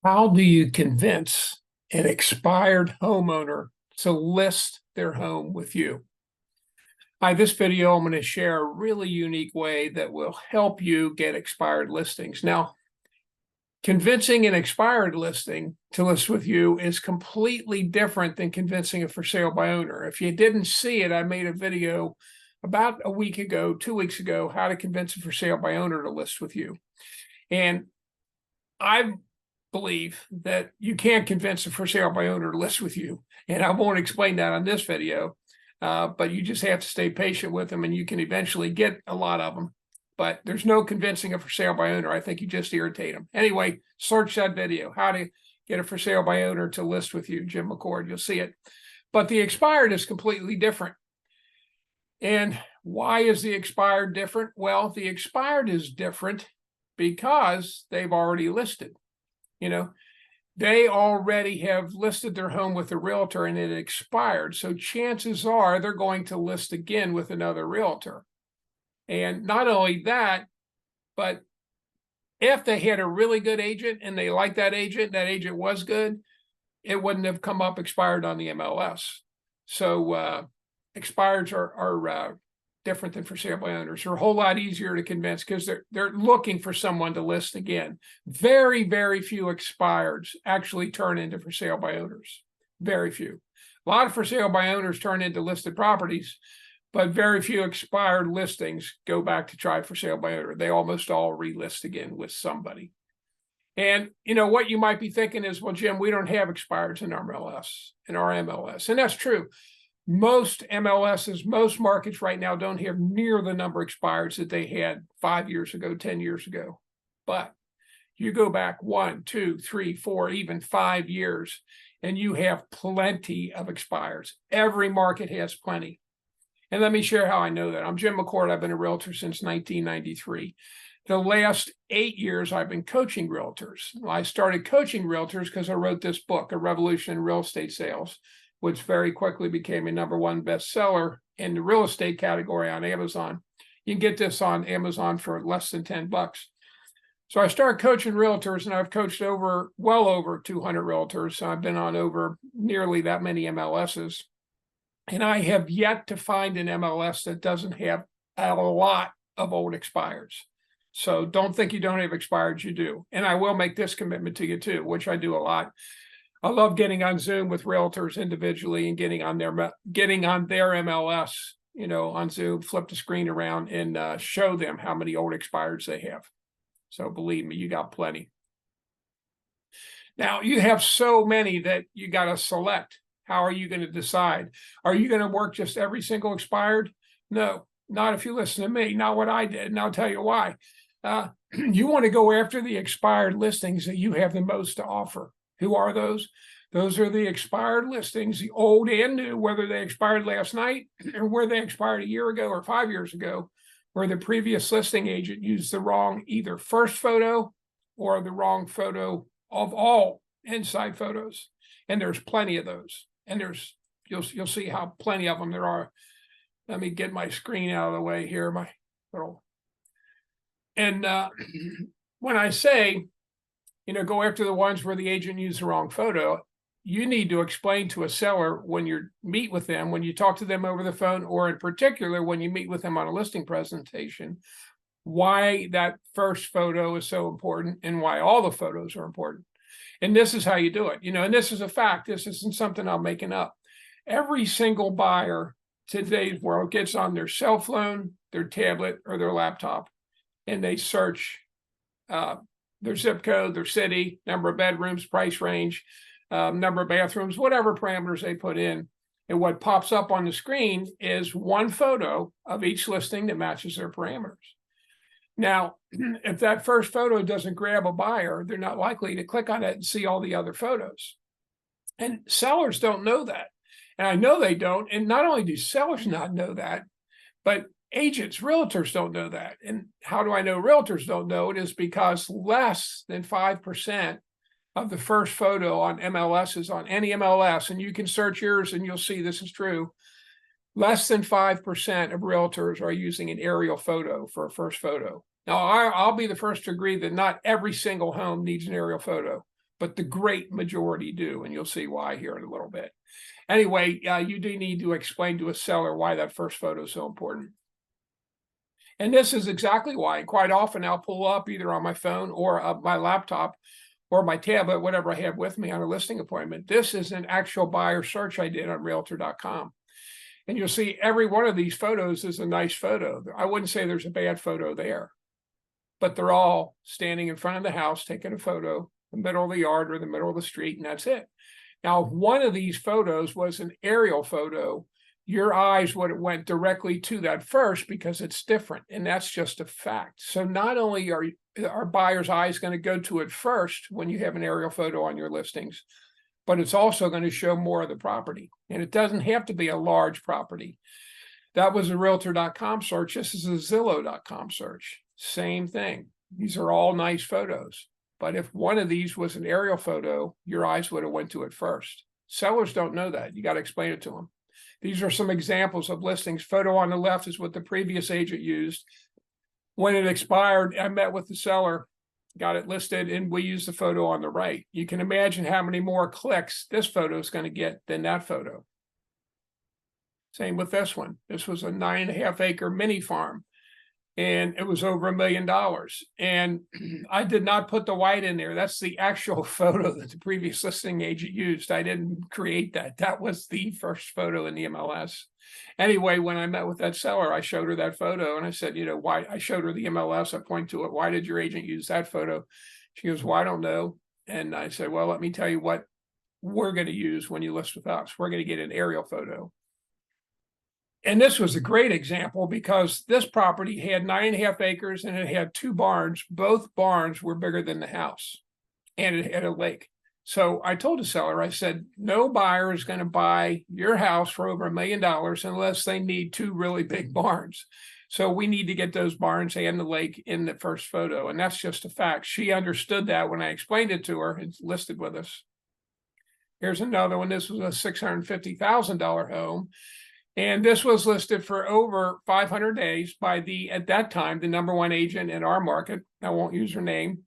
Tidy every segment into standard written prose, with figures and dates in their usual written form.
How do you convince an expired homeowner to list their home with you? Hi, this video, I'm going to share a really unique way that will help you get expired listings. Now, convincing an expired listing to list with you is completely different than convincing a for sale by owner. If you didn't see it, I made a video about a week ago, 2 weeks ago, how to convince a for sale by owner to list with you. And I believe that you can't convince a for sale by owner to list with you. And I won't explain that on this video, but you just have to stay patient with them and you can eventually get a lot of them. But there's no convincing a for sale by owner. I think you just irritate them. Anyway, search that video, how to get a for sale by owner to list with you, Jim McCord, you'll see it. But the expired is completely different. And why is the expired different? Well, the expired is different because they've already listed. They already have listed their home with a realtor and it expired. So chances are they're going to list again with another realtor. And not only that, but if they had a really good agent and they liked that agent was good, it wouldn't have come up expired on the MLS. So expireds are different than for sale by owners. They're a whole lot easier to convince because they're looking for someone to list again. Very, very few expireds actually turn into for sale by owners. Very few. A lot of for sale by owners turn into listed properties, but very few expired listings go back to try for sale by owner. They almost all relist again with somebody. And what you might be thinking is, well, Jim, we don't have expireds in our MLS, and that's true. Most MLSs, most markets right now don't have near the number of expireds that they had 5 years ago, 10 years ago. But you go back 1, 2, 3, 4, even 5 years, and you have plenty of expireds. Every market has plenty. And let me share how I know that. I'm Jim McCord. I've been a realtor since 1993. The last 8 years, I've been coaching realtors. I started coaching realtors because I wrote this book, A Revolution in Real Estate Sales, which very quickly became a #1 bestseller in the real estate category on Amazon. You can get this on Amazon for less than $10. So I started coaching realtors, and I've coached well over 200 realtors. So I've been on over nearly that many MLSs. And I have yet to find an MLS that doesn't have a lot of old expireds. So don't think you don't have expireds, you do. And I will make this commitment to you too, which I do a lot. I love getting on Zoom with realtors individually and getting on their MLS, on Zoom, flip the screen around and show them how many old expireds they have. So believe me, you got plenty. Now you have so many that you got to select. How are you going to decide? Are you going to work just every single expired? No, not if you listen to me, not what I did. And I'll tell you why. You want to go after the expired listings that you have the most to offer. Who are those? Those are the expired listings, the old and new, whether they expired last night or where they expired a year ago or 5 years ago, where the previous listing agent used the wrong either first photo or the wrong photo of all inside photos. And there's plenty of those. And you'll see how plenty of them there are. Let me get my screen out of the way here. And when I say, go after the ones where the agent used the wrong photo, you need to explain to a seller when you meet with them, when you talk to them over the phone, or in particular, when you meet with them on a listing presentation, why that first photo is so important and why all the photos are important. And this is how you do it, and this is a fact. This isn't something I'm making up. Every single buyer today's world gets on their cell phone, their tablet, or their laptop, and they search their zip code, their city, number of bedrooms, price range, number of bathrooms, whatever parameters they put in. And what pops up on the screen is one photo of each listing that matches their parameters. Now, if that first photo doesn't grab a buyer, they're not likely to click on it and see all the other photos. And sellers don't know that. And I know they don't. And not only do sellers not know that, but agents, realtors don't know that. And how do I know realtors don't know it? Is because less than 5% of the first photo on MLS is on any MLS, and you can search yours and you'll see this is true. Less than 5% of realtors are using an aerial photo for a first photo. Now, I'll be the first to agree that not every single home needs an aerial photo, but the great majority do, and you'll see why here in a little bit. Anyway, you do need to explain to a seller why that first photo is so important. And this is exactly why. Quite often I'll pull up either on my phone or my laptop or my tablet, whatever I have with me on a listing appointment. This is an actual buyer search I did on realtor.com. And you'll see every one of these photos is a nice photo. I wouldn't say there's a bad photo there, but they're all standing in front of the house, taking a photo, the middle of the yard or the middle of the street, and that's it. Now, if one of these photos was an aerial photo, your eyes would have went directly to that first because it's different, and that's just a fact. So not only are our buyer's eyes going to go to it first when you have an aerial photo on your listings, but it's also going to show more of the property. And it doesn't have to be a large property. That was a realtor.com search. This is a Zillow.com search. Same thing. These are all nice photos. But if one of these was an aerial photo, your eyes would have went to it first. Sellers don't know that. You got to explain it to them. These are some examples of listings. Photo on the left is what the previous agent used. When it expired, I met with the seller, got it listed, and we used the photo on the right. You can imagine how many more clicks this photo is going to get than that photo. Same with this one. This was a 9.5 acre mini farm, and it was over $1 million. And I did not put the white in there. That's the actual photo that the previous listing agent used. I didn't create that. That was the first photo in the MLS. Anyway, when I met with that seller, I showed her that photo and I said, you know, why? I showed her the MLS. I point to it. Why did your agent use that photo? She goes, well, I don't know. And I said, well, let me tell you what we're going to use when you list with us. We're going to get an aerial photo. And this was a great example because this property had 9.5 acres and it had 2 barns. Both barns were bigger than the house and it had a lake. So I told the seller, I said, no buyer is going to buy your house for over $1 million unless they need 2 really big barns. So we need to get those barns and the lake in the first photo. And that's just a fact. She understood that when I explained it to her. It's listed with us. Here's another one. This was a $650,000 home. And this was listed for over 500 days by at that time, the #1 agent in our market. I won't use her name,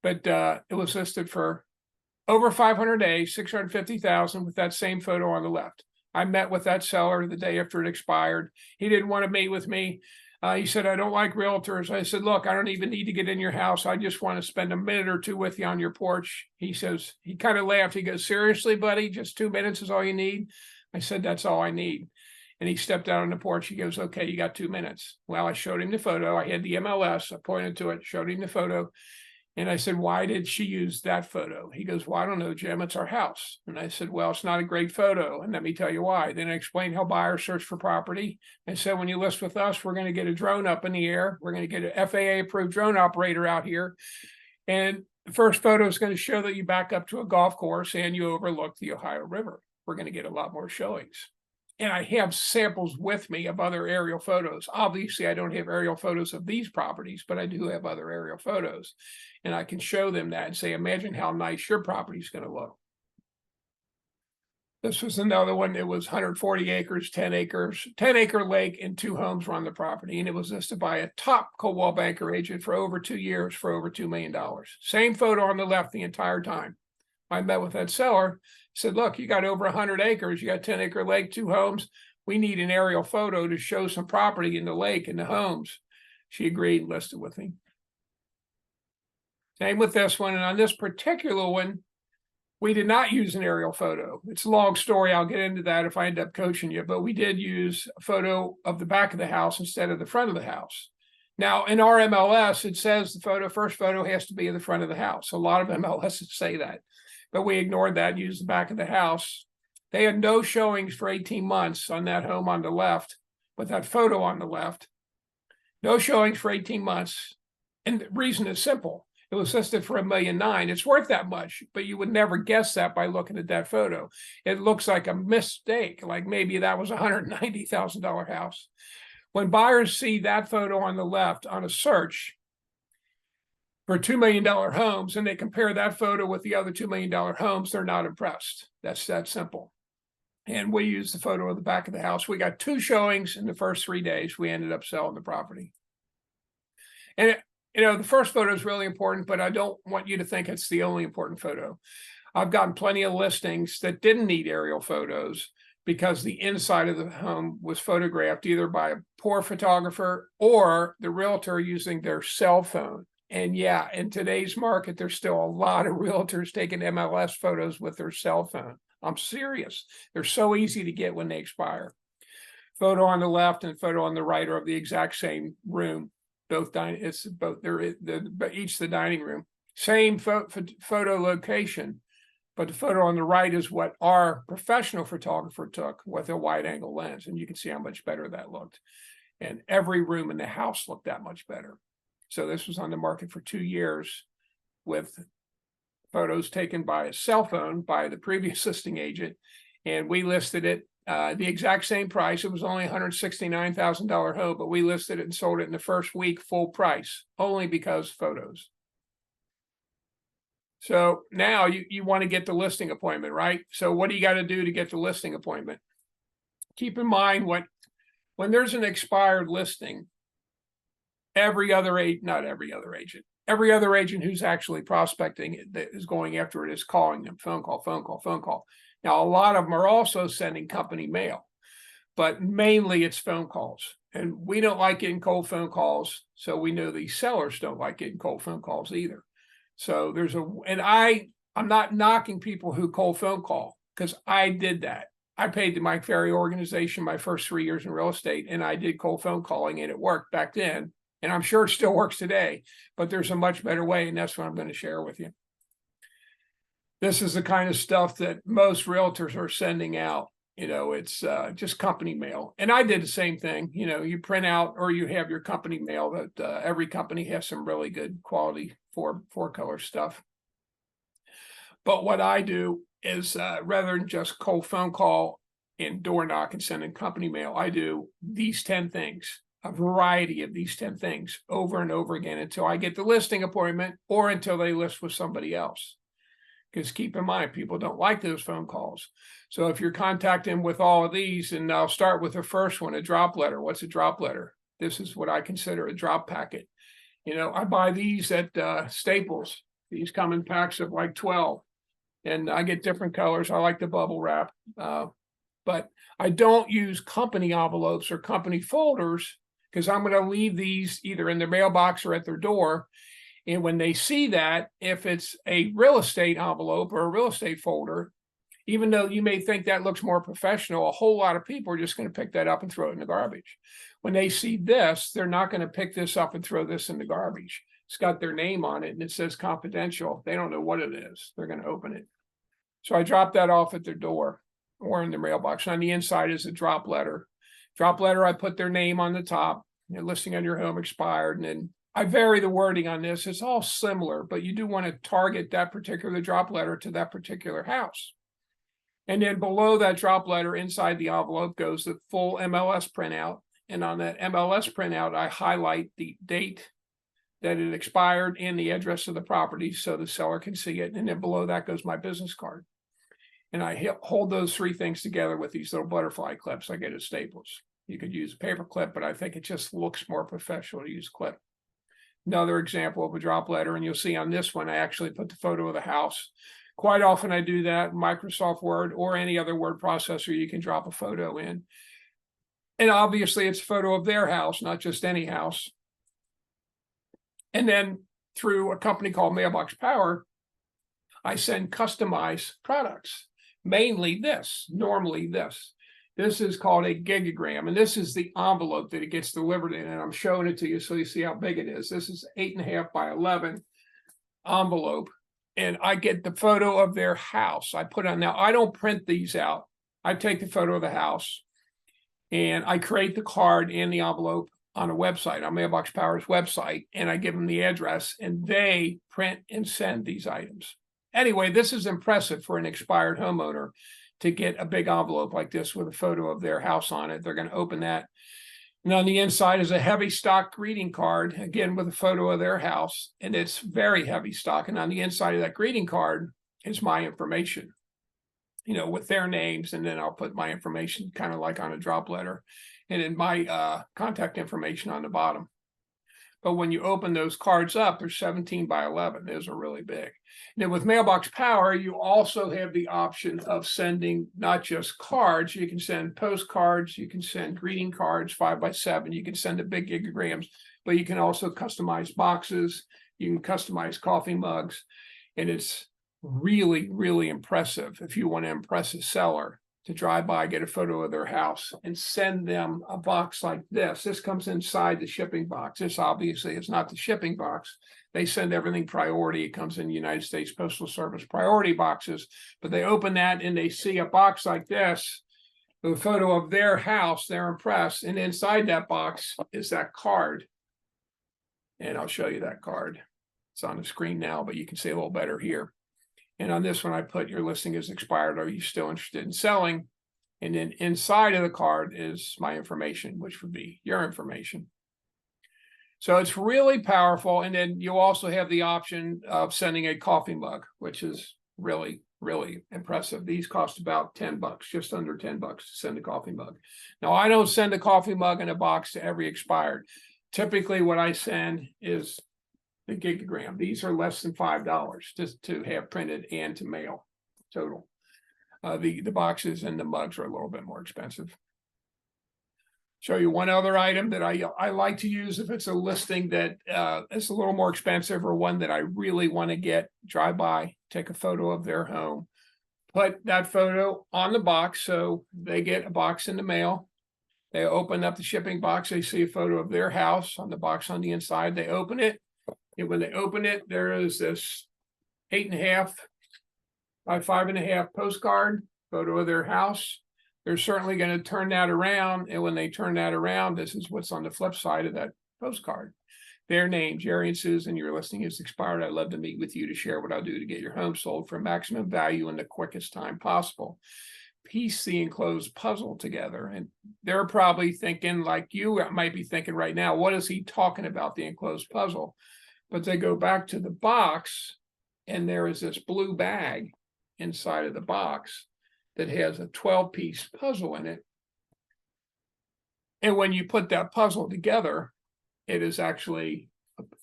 but it was listed for over 500 days, 650,000 with that same photo on the left. I met with that seller the day after it expired. He didn't want to meet with me. He said, I don't like realtors. I said, look, I don't even need to get in your house. I just want to spend a minute or 2 with you on your porch. He says, he kind of laughed. He goes, seriously, buddy, just 2 minutes is all you need? I said, that's all I need. And he stepped out on the porch. He goes, okay, you got 2 minutes. Well, I showed him the photo. I had the MLS. I pointed to it, showed him the photo. And I said, why did she use that photo? He goes, well, I don't know, Jim, it's our house. And I said, well, it's not a great photo. And let me tell you why. Then I explained how buyers search for property. I said, when you list with us, we're going to get a drone up in the air. We're going to get an FAA approved drone operator out here. And the first photo is going to show that you back up to a golf course and you overlook the Ohio River. We're going to get a lot more showings. And I have samples with me of other aerial photos. Obviously, I don't have aerial photos of these properties, but I do have other aerial photos. And I can show them that and say, imagine how nice your property is going to look. This was another one. It was 140 acres, 10 acre lake, and 2 homes were on the property. And it was listed by a top Coldwell Banker agent for over 2 years for over $2 million. Same photo on the left the entire time. I met with that seller, said, look, you got over 100 acres, you got 10 acre lake, 2 homes. We need an aerial photo to show some property in the lake and the homes. She agreed and listed with me. Same with this one. And on this particular one, we did not use an aerial photo. It's a long story. I'll get into that if I end up coaching you, but we did use a photo of the back of the house instead of the front of the house. Now, in our MLS, it says the first photo has to be in the front of the house. A lot of MLSs say that. But we ignored that and used the back of the house. They had no showings for 18 months on that home on the left, with that photo on the left. No showings for 18 months. And the reason is simple. It was listed for $1.9 million. It's worth that much, but you would never guess that by looking at that photo. It looks like a mistake, like maybe that was a $190,000 house. When buyers see that photo on the left on a search for $2 million homes, and they compare that photo with the other $2 million homes, they're not impressed. That's that simple. And we used the photo of the back of the house. We got 2 showings in the first 3 days. We ended up selling the property. And the first photo is really important, but I don't want you to think it's the only important photo. I've gotten plenty of listings that didn't need aerial photos because the inside of the home was photographed either by a poor photographer or the realtor using their cell phone. And yeah, in today's market, there's still a lot of realtors taking MLS photos with their cell phone. I'm serious. They're so easy to get when they expire. Photo on the left and photo on the right are of the exact same room. Both each the dining room. Same photo location, but the photo on the right is what our professional photographer took with a wide angle lens. And you can see how much better that looked. And every room in the house looked that much better. So this was on the market for 2 years with photos taken by a cell phone by the previous listing agent. And we listed it the exact same price. It was only $169,000 home, but we listed it and sold it in the first week full price, only because photos. So now you want to get the listing appointment, right? So what do you got to do to get the listing appointment? Keep in mind when there's an expired listing, every other agent who's actually prospecting it, that is going after it, is calling them, phone call, phone call, phone call. Now, a lot of them are also sending company mail, but mainly it's phone calls. And we don't like getting cold phone calls, so we know the sellers don't like getting cold phone calls either. So I'm not knocking people who cold phone call, because I did that. I paid the Mike Ferry organization my first 3 years in real estate, and I did cold phone calling, and it worked back then. And I'm sure it still works today, but there's a much better way, and that's what I'm going to share with you. This is the kind of stuff that most realtors are sending out. It's just company mail. And I did the same thing. You print out or you have your company mail that every company has some really good quality four color stuff. But what I do is rather than just cold phone call and door knock and send in company mail, I do these 10 things, a variety of these 10 things over and over again until I get the listing appointment or until they list with somebody else. Because keep in mind, people don't like those phone calls. So if you're contacting with all of these, and I'll start with the first one, a drop letter. What's a drop letter? This is what I consider a drop packet. I buy these at Staples. These come in packs of like 12. And I get different colors. I like the bubble wrap. But I don't use company envelopes or company folders, because I'm going to leave these either in their mailbox or at their door. And when they see that, if it's a real estate envelope or a real estate folder, even though you may think that looks more professional, a whole lot of people are just going to pick that up and throw it in the garbage. When they see this, they're not going to pick this up and throw this in the garbage. It's got their name on it and it says confidential. They don't know what it is. They're going to open it. So I drop that off at their door or in their mailbox. On the inside is a drop letter. Drop letter, I put their name on the top, listing on your home expired, and then I vary the wording on this. It's all similar, but you do want to target that particular drop letter to that particular house. And then below that drop letter, inside the envelope, goes the full MLS printout. And on that MLS printout, I highlight the date that it expired and the address of the property so the seller can see it. And then below that goes my business card. And I hold those three things together with these little butterfly clips I get at Staples. You could use a paper clip, but I think it just looks more professional to use a clip. Another example of a drop letter, and you'll see on this one, I actually put the photo of the house. Quite often I do that in Microsoft Word or any other word processor you can drop a photo in. And obviously it's a photo of their house, not just any house. And then through a company called Mailbox Power, I send customized products, mainly this, normally this. This is called a gigagram, and this is the envelope that it gets delivered in, and I'm showing it to you so you see how big it is. This is 8.5 by 11 envelope, and I get the photo of their house. I put on, now I don't print these out. I take the photo of the house, and I create the card and the envelope on a website, on Mailbox Power's website, and I give them the address, and they print and send these items. Anyway, this is impressive for an expired homeowner to get a big envelope like this with a photo of their house on it. They're going to open that. And on the inside is a heavy stock greeting card, again, with a photo of their house. And it's very heavy stock. And on the inside of that greeting card is my information, with their names. And then I'll put my information kind of like on a drop letter. And then my contact information on the bottom. But when you open those cards up, they're 17 by 11. Those are really big. Now with Mailbox Power, you also have the option of sending not just cards. You can send postcards. You can send greeting cards, 5 by 7. You can send the big gigagrams, but you can also customize boxes. You can customize coffee mugs. And it's really, really impressive if you want to impress a seller to drive by, get a photo of their house, and send them a box like this. This comes inside the shipping box. This obviously is not the shipping box. They send everything priority. It comes in United States Postal Service priority boxes, but they open that and they see a box like this, with a photo of their house. They're impressed. And inside that box is that card. And I'll show you that card. It's on the screen now, but you can see a little better here. And on this one, I put your listing is expired. Are you still interested in selling? And then inside of the card is my information, which would be your information. So it's really powerful. And then you also have the option of sending a coffee mug, which is really, really impressive. These cost about $10, just under $10 to send a coffee mug. Now, I don't send a coffee mug in a box to every expired. Typically, what I send is the gigagram. These are less than $5 just to have printed and to mail total. The boxes and the mugs are a little bit more expensive. Show you one other item that I like to use if it's a listing that is a little more expensive, or one that I really want to get, drive by, take a photo of their home, put that photo on the box. So they get a box in the mail. They open up the shipping box. They see a photo of their house on the box on the inside. They open it. And when they open it, there is this 8.5 by 5.5 postcard photo of their house. They're certainly going to turn that around. And when they turn that around, this is what's on the flip side of that postcard. Their name, Jerry and Susan, your listing is expired. I'd love to meet with you to share what I'll do to get your home sold for maximum value in the quickest time possible. Piece the enclosed puzzle together. And they're probably thinking, like you might be thinking right now, what is he talking about, the enclosed puzzle? But they go back to the box, and there is this blue bag inside of the box that has a 12-piece puzzle in it. And when you put that puzzle together, it is actually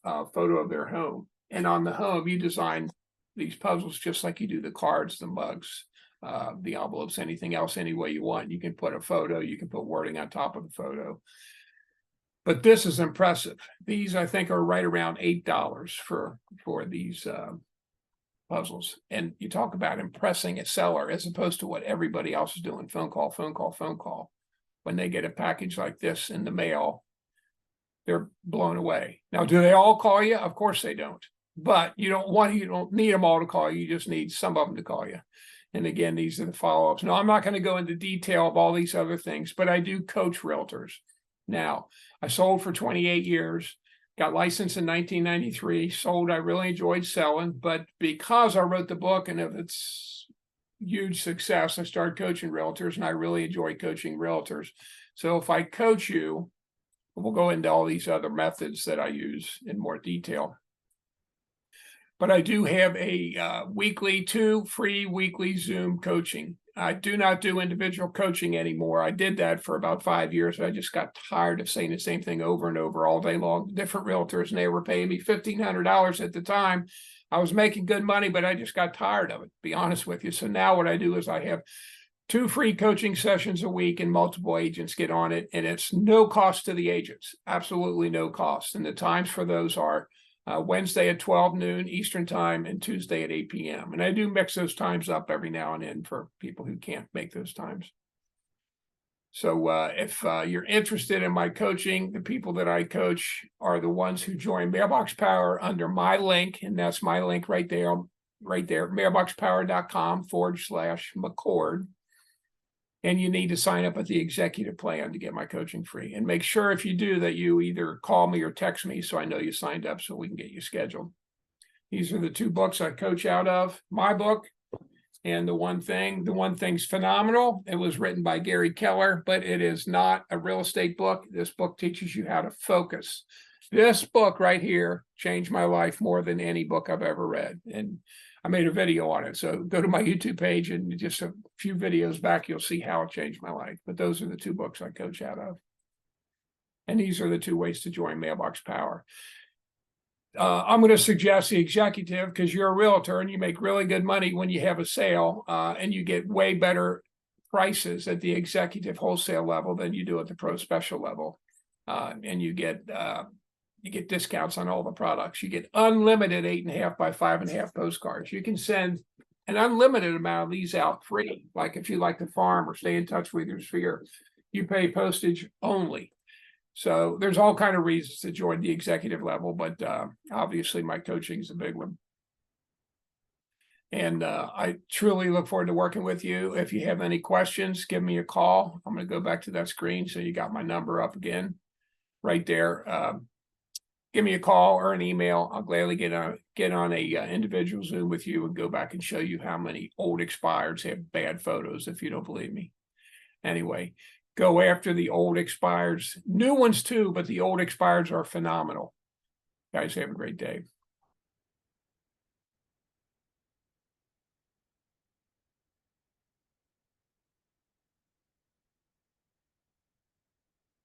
a photo of their home. And on the home, you design these puzzles just like you do the cards, the mugs, the envelopes, anything else, any way you want. You can put a photo, you can put wording on top of the photo. But this is impressive. These, I think, are right around $8 for these puzzles. And you talk about impressing a seller as opposed to what everybody else is doing, phone call, phone call, phone call. When they get a package like this in the mail, they're blown away. Now, do they all call you? Of course they don't. But you don't need them all to call you. You just need some of them to call you. And again, these are the follow-ups. Now, I'm not going to go into detail of all these other things, but I do coach realtors. Now, I sold for 28 years, got licensed in 1993, sold. I really enjoyed selling, but because I wrote the book and of its huge success, I started coaching realtors, and I really enjoy coaching realtors. So if I coach you, we'll go into all these other methods that I use in more detail. But I do have a two free weekly Zoom coaching. I do not do individual coaching anymore. I did that for about 5 years. I just got tired of saying the same thing over and over all day long, different realtors, and they were paying me $1,500 at the time. I was making good money, but I just got tired of it, to be honest with you. So now what I do is I have 2 free coaching sessions a week, and multiple agents get on it, and it's no cost to the agents, absolutely no cost. And the times for those are Wednesday at 12 noon Eastern time and Tuesday at 8 p.m. And I do mix those times up every now and then for people who can't make those times. So if you're interested in my coaching, the people that I coach are the ones who join Mailbox Power under my link. And that's my link right there, mailboxpower.com/McCord. And you need to sign up with the executive plan to get my coaching free. And make sure if you do that you either call me or text me so I know you signed up so we can get you scheduled. These are the 2 books I coach out of, my book and The One Thing. The One Thing's phenomenal. It was written by Gary Keller, but it is not a real estate book. This book teaches you how to focus. This book right here changed my life more than any book I've ever read. And I made a video on it. So go to my YouTube page, and just a few videos back, you'll see how it changed my life. But those are the 2 books I coach out of. And these are the two ways to join Mailbox Power. I'm going to suggest the executive because you're a realtor and you make really good money when you have a sale, and you get way better prices at the executive wholesale level than you do at the pro special level. And you get discounts on all the products. You get unlimited 8.5 by 5.5 postcards. You can send an unlimited amount of these out free. Like if you like to farm or stay in touch with your sphere, you pay postage only. So there's all kind of reasons to join the executive level, but obviously my coaching is a big one. And I truly look forward to working with you. If you have any questions, give me a call. I'm going to go back to that screen. So you got my number up again right there. Give me a call or an email. I'll gladly get on a individual Zoom with you and go back and show you how many old expireds have bad photos if you don't believe me. Anyway, go after the old expireds, new ones too, but the old expireds are phenomenal. Guys, have a great day.